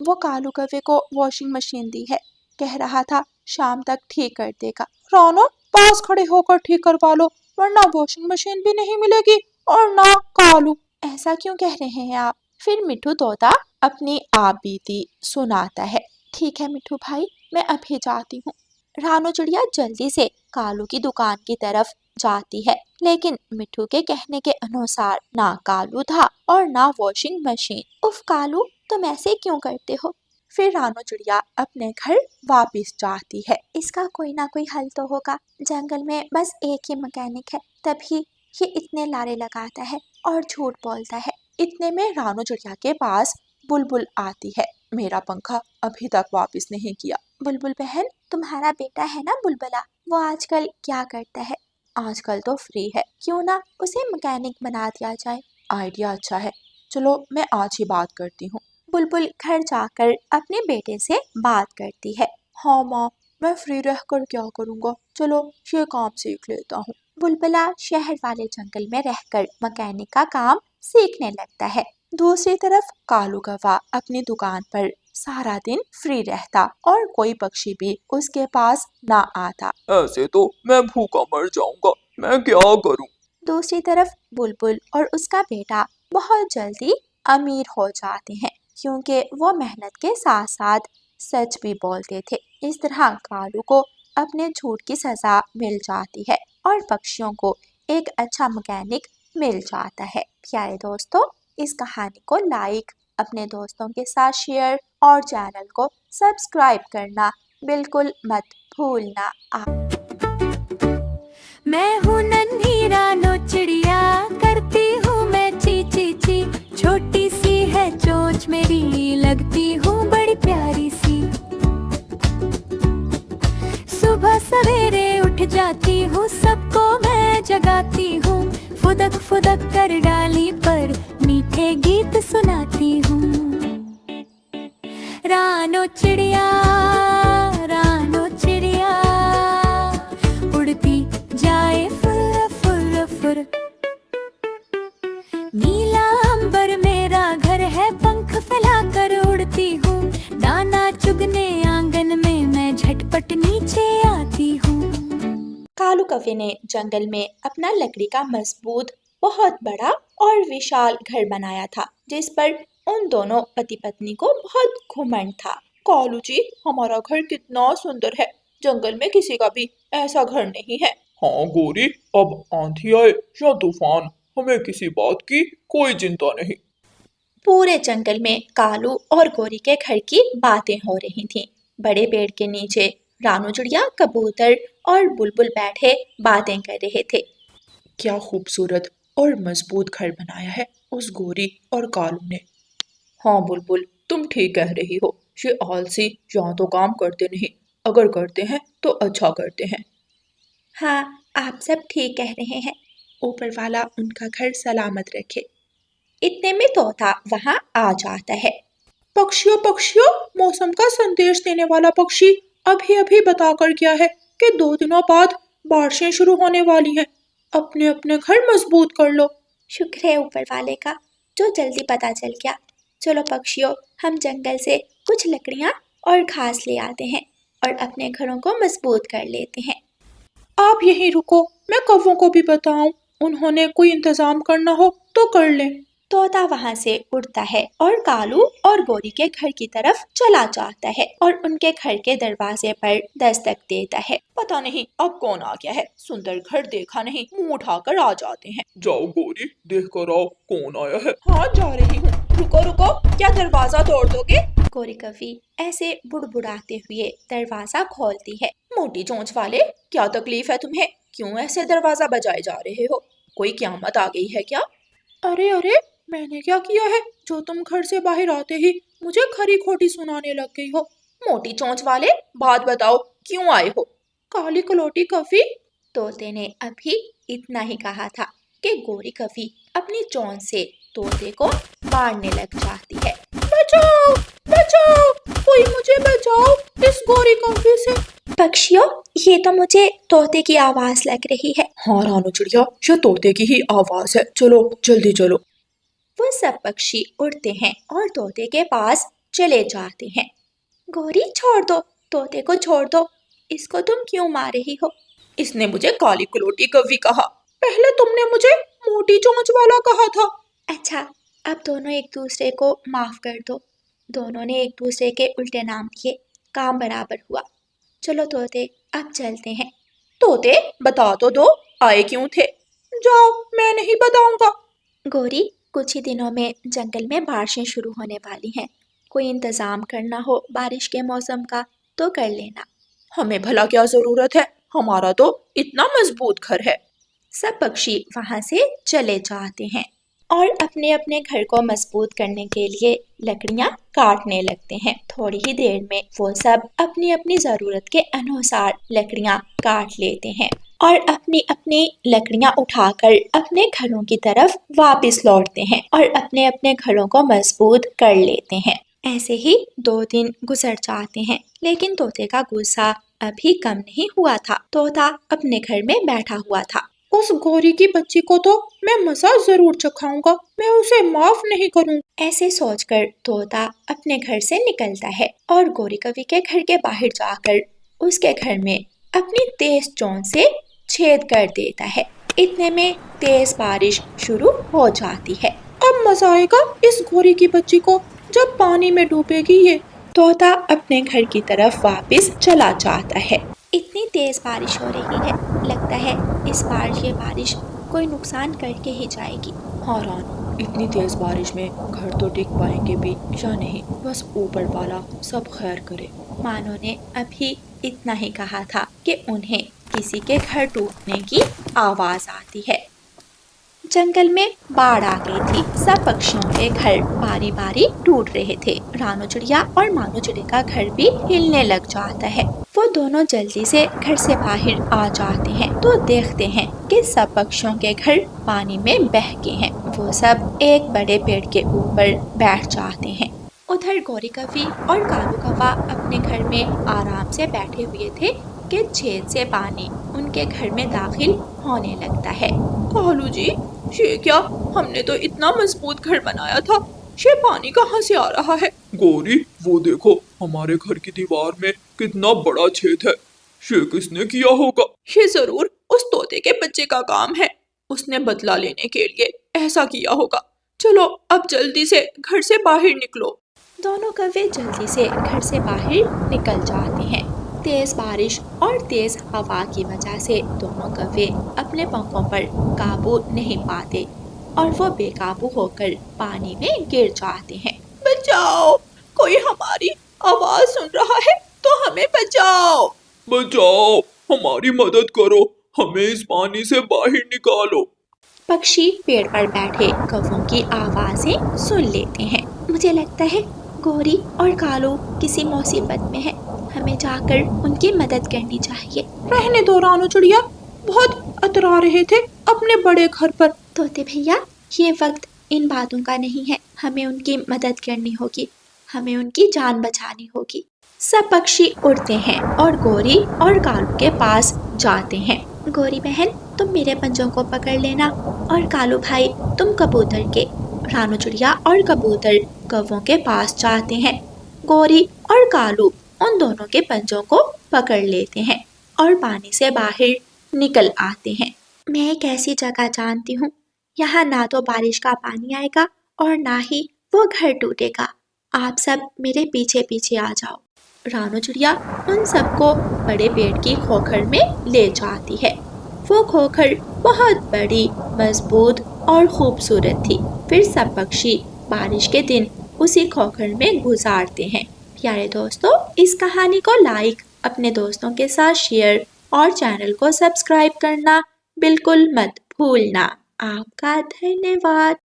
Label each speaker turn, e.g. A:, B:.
A: वो कालू कौवे को वॉशिंग मशीन दी है। कह रहा था शाम तक ठीक कर देगा। रानो, पास खड़े होकर ठीक करवा लो, वरना वॉशिंग मशीन भी नहीं मिलेगी और ना कालू। ऐसा क्यों कह रहे हैं आप? फिर मिठू तोता अपनी आप बीती सुनाता है। ठीक है मिठू भाई, मैं अभी जाती हूँ। रानो चिड़िया जल्दी से कालू की दुकान की तरफ जाती है, लेकिन मिठू के कहने के अनुसार ना कालू था और ना वॉशिंग मशीन। उफ कालू, तुम ऐसे क्यों करते हो? फिर रानो चिड़िया अपने घर वापस जाती है। इसका कोई ना कोई हल तो होगा। जंगल में बस एक ही मैकेनिक है, तभी ये इतने लारे लगाता है और झूठ बोलता है। इतने में रानो चिड़िया के पास बुलबुल आती है। मेरा पंखा अभी तक वापस नहीं किया। बुलबुल बहन, तुम्हारा बेटा है ना बुलबुला, वो आजकल क्या करता है? आजकल तो फ्री है, क्यों ना उसे मैकेनिक बना दिया जाए। आइडिया अच्छा है, चलो मैं आज ही बात करती हूँ। बुलबुल घर जाकर अपने बेटे से बात करती है। हाँ माँ, मैं फ्री रहकर क्या करूँगा, चलो ये काम सीख लेता हूँ। बुलबुला शहर वाले जंगल में रहकर मैकेनिक का काम सीखने लगता है। दूसरी तरफ कालू कौवा अपनी दुकान पर सारा दिन फ्री रहता और कोई पक्षी भी उसके पास ना आता।
B: ऐसे तो मैं भूखा मर जाऊंगा, मैं क्या करूं?
A: दूसरी तरफ बुलबुल और उसका बेटा बहुत जल्दी अमीर हो जाते हैं, क्योंकि वो मेहनत के साथ साथ सच भी बोलते थे। इस तरह कालू को अपने झूठ की सजा मिल जाती है और पक्षियों को एक अच्छा मैकेनिक मिल जाता है। प्यारे दोस्तों, इस कहानी को लाइक, अपने दोस्तों के साथ शेयर और चैनल को सब्सक्राइब करना बिल्कुल मत भूलना।
C: मैं हूँ नन्ही रानो चिड़िया, करती हूँ मैं ची ची ची। छोटी सी है चोंच मेरी, लगती हूँ बड़ी प्यारी सी। सुबह सवेरे उठ जाती हूँ, सबको मैं जगाती हूँ। फुदक फुदक कर डाली पर मीठे गीत सुनाती हूँ। रानो चिड़िया, रानो चिड़िया, उड़ती जाए फुर फुर फुर। नीला अंबर मेरा घर है, पंख फैलाकर उड़ती हूँ। दाना चुगने आंगन में मैं झटपट नीचे आती हूँ।
A: कालू कौवे ने जंगल में अपना लकड़ी का मजबूत, बहुत बड़ा और विशाल घर बनाया था, जिस पर उन दोनों पति पत्नी को बहुत घमंड था। कालू जी, हमारा घर कितना सुंदर है, जंगल में किसी का भी ऐसा घर नहीं है।
B: हाँ गोरी, अब आंधी आए या तूफान, हमें किसी बात की कोई चिंता नहीं।
A: पूरे जंगल में कालू और गोरी के घर की बातें हो रही थीं। बड़े पेड़ के नीचे रानू चिड़िया, कबूतर और बुलबुल बैठे बातें कर रहे थे। क्या खूबसूरत और मजबूत घर बनाया है उस गोरी और कालू ने। हाँ बुलबुल, तुम ठीक कह रही हो, ये आलसी यहाँ तो काम करते नहीं, अगर करते हैं तो अच्छा करते हैं। हाँ, आप सब ठीक कह रहे हैं, ऊपर वाला उनका घर सलामत रखे। इतने में तोता वहां आ जाता है। पक्षियों पक्षियों, मौसम का संदेश देने वाला पक्षी अभी अभी बताकर गया है कि 2 दिनों बाद बारिशें शुरू होने वाली हैं। अपने अपने घर मजबूत कर लो। शुक्र है ऊपर वाले का, जो जल्दी पता चल गया। चलो पक्षियों, हम जंगल से कुछ लकड़ियां और घास ले आते हैं और अपने घरों को मजबूत कर लेते हैं। आप यहीं रुको, मैं कौवों को भी बताऊं, उन्होंने कोई इंतजाम करना हो तो कर ले। तोता वहां से उड़ता है और कालू और गोरी के घर की तरफ चला जाता है और उनके घर के दरवाजे पर दस्तक देता है। पता नहीं अब कौन आ गया है, सुंदर घर देखा नहीं, मुंह उठाकर आ जाते हैं।
B: जाओ गोरी, देख कर आओ कौन आया है।
A: हाँ जा रही हूँ। रुको रुको, क्या दरवाजा तोड़ दोगे? गोरी कौवी ऐसे बुड़बुड़ाते हुए दरवाजा खोलती है। मोटी चोंच वाले, क्या तकलीफ है तुम्हें? क्यों ऐसे दरवाजा बजाए जा रहे हो? कोई क़यामत आ गई है क्या? अरे अरे, मैंने क्या किया है जो तुम घर से बाहर आते ही मुझे खरी खोटी सुनाने लग गई हो? मोटी चोंच वाले, बात बताओ, क्यों आए हो? काली कलौटी कौवी, तोते ने अभी इतना ही कहा था कि गोरी कौवी अपनी चोंच से तोते को मारने लग जाती है। बचाओ बचाओ, कोई मुझे बचाओ इस गोरी कौवी से। पक्षियों, ये तो मुझे तोते की आवाज लग रही है।
B: हाँ रानू चिड़िया, ये तोते की ही आवाज है, चलो जल्दी चलो।
A: वो सब पक्षी उड़ते हैं और तोते के पास चले जाते हैं। गौरी छोड़ दो, तोते को छोड़ दो, इसको तुम क्यों मार रही हो? इसने मुझे काली कलोटी कौवी कहा, पहले तुमने मुझे मोटी चोंच वाला कहा था। अच्छा, अब दोनों एक दूसरे को माफ कर दो। दोनों ने एक दूसरे के उल्टे नाम लिए, काम बराबर हुआ। चलो तोते, अब चलते हैं। तोते, बता तो दो, आए क्यों थे? जाओ, मैं नहीं बताऊंगा। गौरी, कुछ ही दिनों में जंगल में बारिशें शुरू होने वाली हैं। कोई इंतजाम करना हो बारिश के मौसम का तो कर लेना। हमें भला क्या जरूरत है, हमारा तो इतना मजबूत घर है। सब पक्षी वहां से चले जाते हैं और अपने अपने घर को मजबूत करने के लिए लकड़ियां काटने लगते हैं। थोड़ी ही देर में वो सब अपनी अपनी जरूरत के अनुसार लकड़ियां काट लेते हैं और अपनी अपनी लकड़ियां उठाकर अपने घरों की तरफ वापस लौटते हैं और अपने अपने घरों को मजबूत कर लेते हैं। ऐसे ही 2 दिन गुजर जाते हैं, लेकिन तोते का गुस्सा अभी कम नहीं हुआ था। तोता अपने घर में बैठा हुआ था। उस गौरी की बच्ची को तो मैं मजा जरूर चखाऊंगा, मैं उसे माफ नहीं करूं। ऐसे सोचकर तोता अपने घर से निकलता है और गौरी कवि के घर के बाहर जाकर उसके घर में अपनी तेज चोंच से छेद कर देता है। इतने में तेज बारिश शुरू हो जाती है। अब मजा आएगा इस गौरी की बच्ची को जब पानी में डूबेगी ये। तोता अपने घर की तरफ वापस चला जाता है। इतनी तेज बारिश हो रही है, लगता है इस बार ये बारिश कोई नुकसान करके ही जाएगी। हाँ रानो, इतनी तेज बारिश में घर तो टिक पाएंगे भी या नहीं, बस ऊपर वाला सब खैर करे। मानो ने अभी इतना ही कहा था कि उन्हें किसी के घर टूटने की आवाज आती है। जंगल में बाढ़ आ गई थी। सब पक्षियों के घर बारी बारी टूट रहे थे। रानो चिड़िया और मानो चिड़िया का घर भी हिलने लग जाता है। वो दोनों जल्दी से घर से बाहर आ जाते हैं तो देखते हैं कि सब पक्षियों के घर पानी में बह गए हैं। वो सब एक बड़े पेड़ के ऊपर बैठ जाते हैं। उधर गौरी कवि और कालू कौवा अपने घर में आराम से बैठे हुए थे कि छेद से पानी उनके घर में दाखिल होने लगता है। कालू जी, ये क्या, हमने तो इतना मजबूत घर बनाया था, ये पानी कहाँ से आ रहा है?
B: गौरी, वो देखो, हमारे घर की दीवार में कितना बड़ा छेद है, ये किसने किया होगा?
A: ये जरूर उस तोते के बच्चे का काम है, उसने बदला लेने के लिए ऐसा किया होगा। चलो अब जल्दी से घर से बाहर निकलो। दोनों कौवे जल्दी से घर से बाहर निकल जाते हैं। तेज बारिश और तेज हवा की वजह से दोनों कौवे अपने पंखों पर काबू नहीं पाते और वो बेकाबू होकर पानी में गिर जाते हैं। बचाओ, कोई हमारी आवाज सुन रहा है तो हमें बचाओ।
B: बचाओ, हमारी मदद करो, हमें इस पानी से बाहर निकालो।
A: पक्षी पेड़ पर बैठे कौवों की आवाजें सुन लेते हैं। मुझे लगता है गौरी और कालू किसी मुसीबत में है, हमें जाकर उनकी मदद करनी चाहिए। रहने दो रानो चिड़िया, बहुत अतरा रहे थे अपने बड़े घर पर। तोते भैया, ये वक्त इन बातों का नहीं है, हमें उनकी मदद करनी होगी, हमें उनकी जान बचानी होगी। सब पक्षी उड़ते हैं और गौरी और कालू के पास जाते हैं। गौरी बहन, तुम मेरे पंजों को पकड़ लेना और कालू भाई तुम कबूतर के। रानो चिड़िया और कबूतर कौवों के पास जाते हैं। गौरी और कालू उन दोनों के पंजों को पकड़ लेते हैं और पानी से बाहर निकल आते हैं। मैं एक ऐसी जगह जानती हूँ, यहाँ ना तो बारिश का पानी आएगा और ना ही वो घर टूटेगा। आप सब मेरे पीछे पीछे आ जाओ। रानो चिड़िया उन सबको बड़े पेड़ की खोखर में ले जाती है। वो खोखर बहुत बड़ी, मजबूत और खूबसूरत थी। फिर सब पक्षी बारिश के दिन उसी खोखर में गुजारते हैं। प्यारे दोस्तों, इस कहानी को लाइक, अपने दोस्तों के साथ शेयर और चैनल को सब्सक्राइब करना बिल्कुल मत भूलना। आपका धन्यवाद।